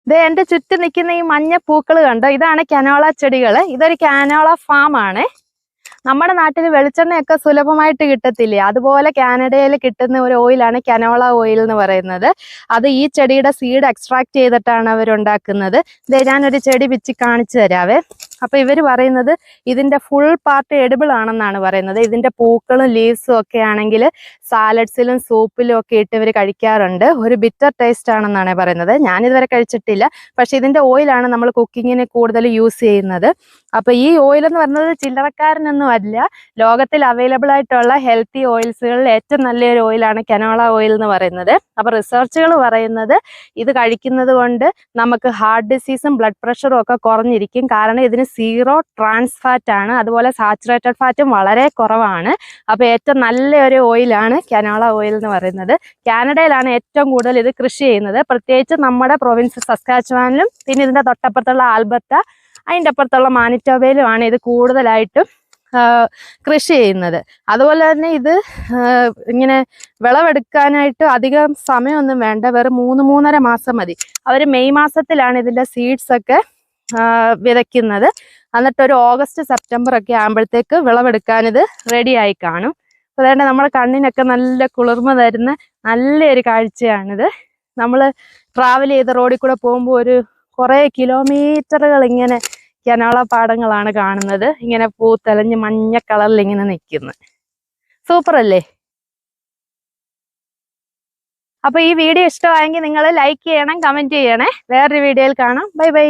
ഇത് എന്റെ ചുറ്റും നിൽക്കുന്ന ഈ മഞ്ഞ പൂക്കൾ കണ്ടോ, ഇതാണ് കനോള ചെടികൾ. ഇതൊരു കനോള ഫാം ആണ്. നമ്മുടെ നാട്ടിൽ വെളിച്ചെണ്ണയൊക്കെ സുലഭമായിട്ട് കിട്ടത്തില്ലേ, അതുപോലെ കാനഡയിൽ കിട്ടുന്ന ഒരു ഓയിലാണ് കനോള ഓയിൽ എന്ന് പറയുന്നത്. അത് ഈ ചെടിയുടെ സീഡ് എക്സ്ട്രാക്ട് ചെയ്തിട്ടാണ് അവരുണ്ടാക്കുന്നത്. ഞാനൊരു ചെടി പിച്ചി കാണിച്ചു തരാവേ. അപ്പൊ ഇവർ പറയുന്നത് ഇതിന്റെ ഫുൾ പാർട്ട് എഡിബിൾ ആണെന്നാണ് പറയുന്നത്. ഇതിന്റെ പൂക്കളും ലീവ്സും ഒക്കെ ആണെങ്കിൽ സാലഡ്സിലും സൂപ്പിലും ഒക്കെ ഇട്ട് ഇവർ കഴിക്കാറുണ്ട്. ഒരു ബിറ്റർ ടേസ്റ്റ് ആണെന്നാണ് പറയുന്നത്. ഞാനിതുവരെ കഴിച്ചിട്ടില്ല, പക്ഷെ ഇതിന്റെ ഓയിലാണ് നമ്മൾ കുക്കിങ്ങിന് കൂടുതൽ യൂസ് ചെയ്യുന്നത്. അപ്പൊ ഈ ഓയിൽ എന്ന് പറയുന്നത് ചില്ലറക്കാരനൊന്നും അല്ല. ലോകത്തിൽ അവൈലബിൾ ആയിട്ടുള്ള ഹെൽത്തി ഓയിൽസുകളിൽ ഏറ്റവും നല്ലൊരു ഓയിലാണ് കനോള ഓയിൽ എന്ന് പറയുന്നത്. അപ്പൊ റിസർച്ചുകൾ പറയുന്നത് ഇത് കഴിക്കുന്നത് കൊണ്ട് നമുക്ക് ഹാർട്ട് ഡിസീസും ബ്ലഡ് പ്രഷറും ഒക്കെ കുറഞ്ഞിരിക്കും. കാരണം ഇതിന് 0 ട്രാൻസ് ഫാറ്റ് ആണ്. അതുപോലെ സാച്ചുറേറ്റഡ് ഫാറ്റും വളരെ കുറവാണ്. അപ്പൊ ഏറ്റവും നല്ലൊരു ഓയിലാണ് കനോള ഓയിൽ എന്ന് പറയുന്നത്. കാനഡയിലാണ് ഏറ്റവും കൂടുതൽ ഇത് കൃഷി ചെയ്യുന്നത്. പ്രത്യേകിച്ച് നമ്മുടെ പ്രൊവിൻസ് സസ്കാച്ചുവാനിലും പിന്നെ ഇതിന്റെ തൊട്ടപ്പുറത്തുള്ള ആൽബർട്ട, അതിൻ്റെ അപ്പുറത്തുള്ള മാനിറ്റോബയിലുമാണ് ഇത് കൂടുതലായിട്ടും കൃഷി ചെയ്യുന്നത്. അതുപോലെ തന്നെ ഇത് ഇങ്ങനെ വിളവെടുക്കാനായിട്ട് അധികം സമയമൊന്നും വേണ്ട, വെറും 3-3.5 മാസം മതി. അവർ മെയ് മാസത്തിലാണ് ഇതിൻ്റെ സീഡ്സ് ഒക്കെ വിതയ്ക്കുന്നത്. എന്നിട്ടൊരു ഓഗസ്റ്റ് സെപ്റ്റംബർ ഒക്കെ ആകുമ്പോഴത്തേക്ക് വിളവെടുക്കാൻ ഇത് റെഡി ആയി കാണും. അതുകൊണ്ട് നമ്മുടെ കണ്ണിനൊക്കെ നല്ല കുളിർമ തരുന്ന നല്ലൊരു കാഴ്ചയാണിത്. നമ്മൾ ട്രാവൽ ചെയ്ത് റോഡിൽ കൂടെ പോകുമ്പോൾ ഒരു കുറേ കിലോമീറ്ററുകൾ ഇങ്ങനെ കനോള പാടങ്ങളാണ് കാണുന്നത്. ഇങ്ങനെ പൂത്തലഞ്ഞ് മഞ്ഞ കളറിൽ ഇങ്ങനെ നിൽക്കുന്നത്. സൂപ്പർ അല്ലേ? അപ്പൊ ഈ വീഡിയോ ഇഷ്ടമായെങ്കിൽ നിങ്ങൾ ലൈക്ക് ചെയ്യണം, കമന്റ് ചെയ്യണേ. വേറൊരു വീഡിയോയിൽ കാണാം. Bye bye.